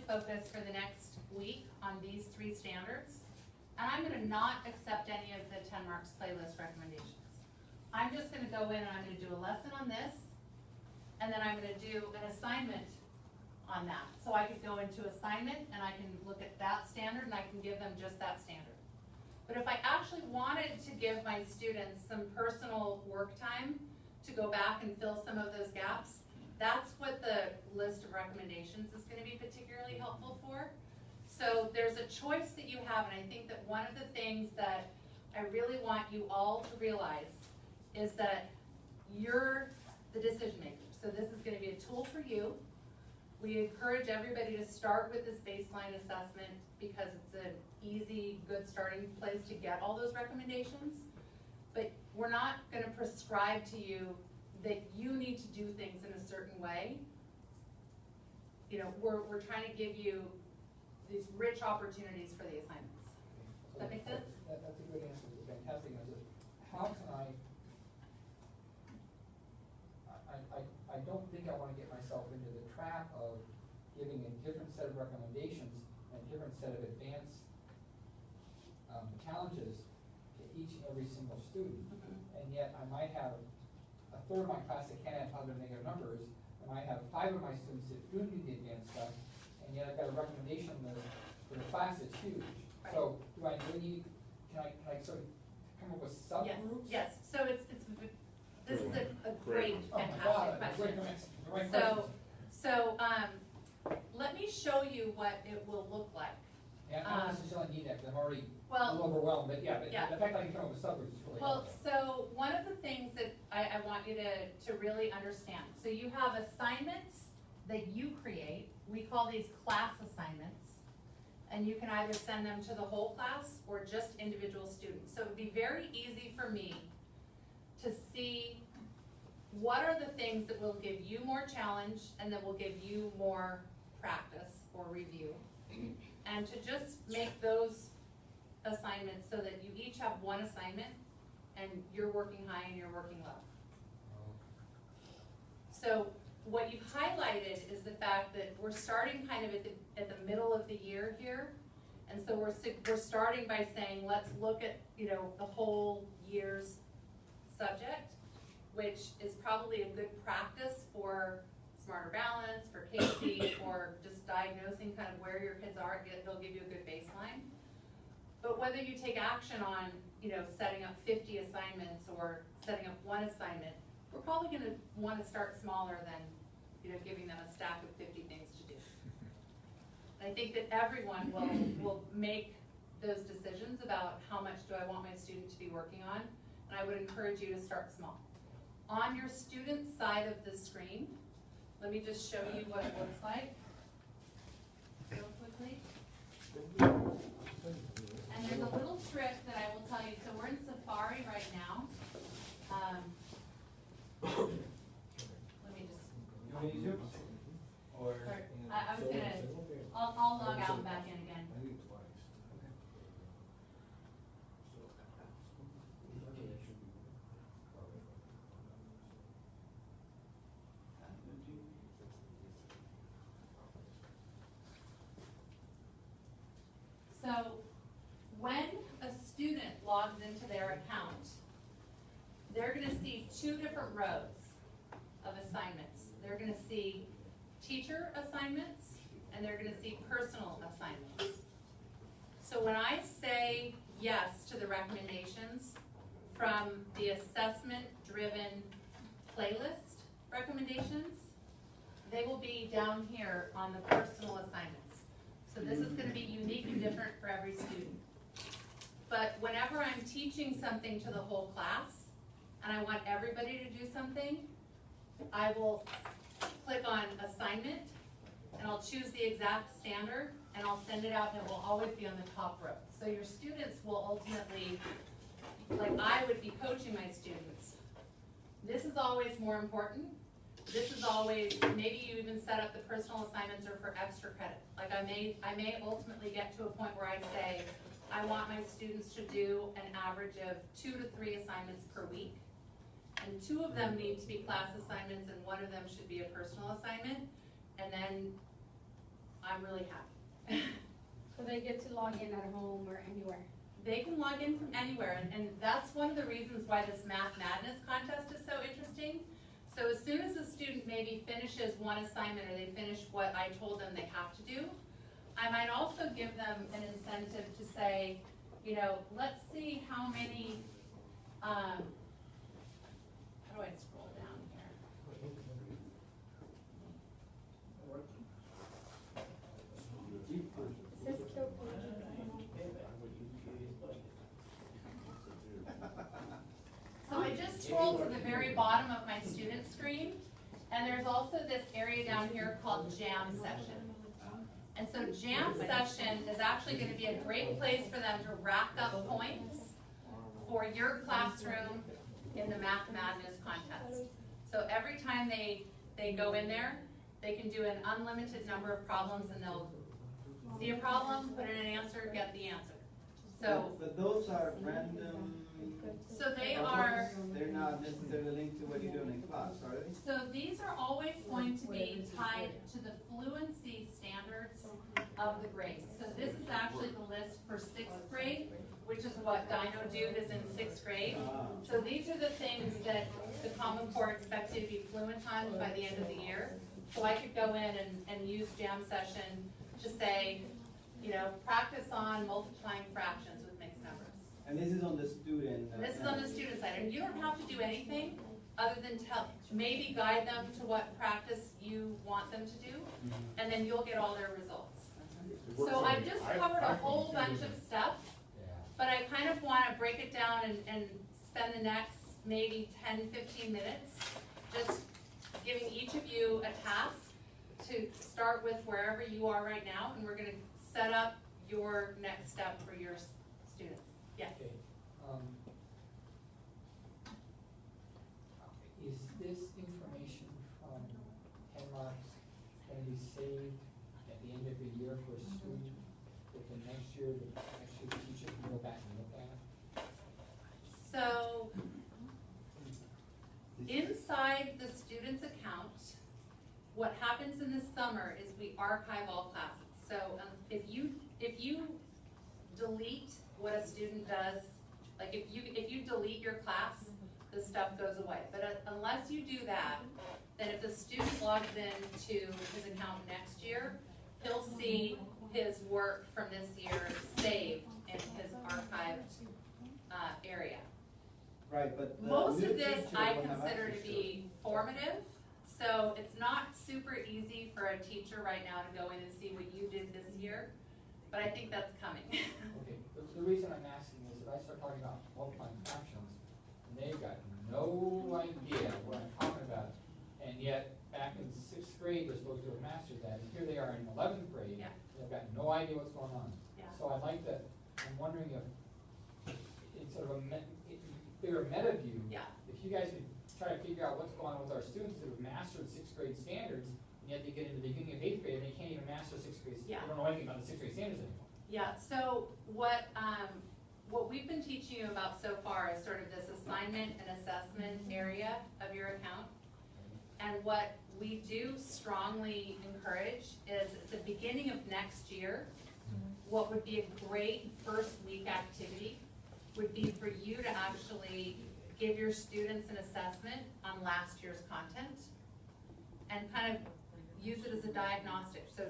focus for the next week on these 3 standards, and I'm gonna not accept any of the Tenmarks playlist recommendations. I'm just gonna go in and I'm gonna do a lesson on this, and then I'm gonna do an assignment on that. So I could go into assignment and I can look at that standard and I can give them just that standard. But if I actually wanted to give my students some personal work time to go back and fill some of those gaps, that's what the list of recommendations is going to be particularly helpful for. So there's a choice that you have, and I think that one of the things that I really want you all to realize is that you're the decision maker. So this is going to be a tool for you. We encourage everybody to start with this baseline assessment because it's an easy, good starting place to get all those recommendations. But we're not going to prescribe to you that you need to do things in a certain way. You know, we're trying to give you these rich opportunities for the assignments. Does that make sense? That's a good answer. It's fantastic answer. How can I don't think I want to get myself into the trap of giving a different set of recommendations and a different set of advanced challenges to each and every single student. And yet I might have a third of my class that can't have other negative numbers, and I have 5 of my students that do need the advanced stuff, and yet I've got a recommendation list for the class that's huge. Right. So do I really, can I sort of come up with subgroups? Yes, so this is a great, fantastic question. So let me show you what it will look like. Yeah, I don't necessarily need that because I'm already a well, little overwhelmed, but yeah, yeah. The fact that I can come up with subgroups is really well, helpful. so one of the things that I want you to really understand. So you have assignments that you create. We call these class assignments. And you can either send them to the whole class or just individual students. So it would be very easy for me to see what are the things that will give you more challenge and that will give you more practice or review. And to just make those assignments so that you each have one assignment and you're working high and you're working low. So what you've highlighted is the fact that we're starting kind of at the middle of the year here. And so we're starting by saying, let's look at, you know, the whole year's subject, which is probably a good practice for Smarter Balance, for Casey, for just diagnosing kind of where your kids are. They'll give you a good baseline. But whether you take action on, you know, setting up 50 assignments or setting up one assignment, we're probably going to want to start smaller than, you know, giving them a stack of 50 things to do. I think that everyone will make those decisions about how much do I want my student to be working on, and I would encourage you to start small. On your student side of the screen, let me just show you what it looks like real quickly. And there's a little trick that I will tell you. So we're in Safari right now. Let me just. You want to use it? Or I was gonna. I'll log out and back in again. So when a student logs into their account, they're going to see 2 different rows of assignments. They're going to see teacher assignments and they're going to see personal assignments. So when I say yes to the recommendations from the assessment-driven playlist recommendations, they will be down here on the personal assignments. So this is going to be unique and different for every student. But whenever I'm teaching something to the whole class, and I want everybody to do something, I will click on assignment, and I'll choose the exact standard, and I'll send it out, and it will always be on the top row. So your students will ultimately, like I would be coaching my students. This is always more important. This is always, maybe you even set up the personal assignments or for extra credit. Like I may ultimately get to a point where I say, I want my students to do an average of 2 to 3 assignments per week. And 2 of them need to be class assignments and 1 of them should be a personal assignment. And then I I'm really happy. So they get to log in at home or anywhere. They can log in from anywhere, and that's one of the reasons why this Math Madness contest is so interesting. So as soon as a student maybe finishes one assignment or they finish what I told them they have to do, I might also give them an incentive to say, you know, let's see how many, how do I scroll down here? It says kill pages. So I just scrolled to the very bottom of my student screen, and there's also this area down here called Jam Session. And so Jam Session is actually going to be a great place for them to rack up points for your classroom in the Math Madness contest. So every time they go in there, they can do an unlimited number of problems, and they'll see a problem, put in an answer, get the answer. So, But those are random. so they are, They're not necessarily linked to what you're doing in class, are they? so these are always going to be tied to the fluency standards of the grade. So this is actually the list for sixth grade, which is what Dino Dude is in sixth grade. So these are the things that the Common Core expects you to be fluent on by the end of the year. So I could go in and use Jam Session to say, you know, practice on multiplying fractions with mixed numbers. And this is on the student. And this is on the student side, and you don't have to do anything other than maybe guide them to what practice you want them to do, and then you'll get all their results. So I've just covered a whole bunch of stuff, but I kind of want to break it down and spend the next maybe 10, 15 minutes just giving each of you a task to start with wherever you are right now, and we're going to set up your next step for your students. Yes? Okay. Is this information from Tenmarks going to be saved at the end of the year for a student that the next year the teacher can go back and look at? So, inside the student's account, what happens in the summer is we archive all classes. So if you delete what a student does, like if you delete your class, the stuff goes away. But unless you do that, then if the student logs into his account next year, he'll see his work from this year saved in his archived area. Right, but the Most new of this teacher I will have consider access to be formative, so it's not super easy for a teacher right now to go in and see what you did this year, but I think that's coming. Okay, the reason I'm asking is if I start talking about multiplying fractions, and they've got no idea what I'm talking about, and yet back in sixth grade, they're supposed to have mastered that, and here they are in 11th grade, Yeah. they've got no idea what's going on. Yeah. So I'd like to, I'm wondering if it's sort of a bigger meta view. Yeah. If you guys could try to figure out what's going on with our students that have mastered sixth grade standards, and yet they get into the beginning of eighth grade and they can't even master sixth grade, Yeah. they don't know anything about the sixth grade standards anymore. Yeah, so what we've been teaching you about so far is sort of this assignment and assessment area of your account. And what we do strongly encourage is at the beginning of next year, what would be a great first week activity would be for you to actually give your students an assessment on last year's content and kind of use it as a diagnostic. So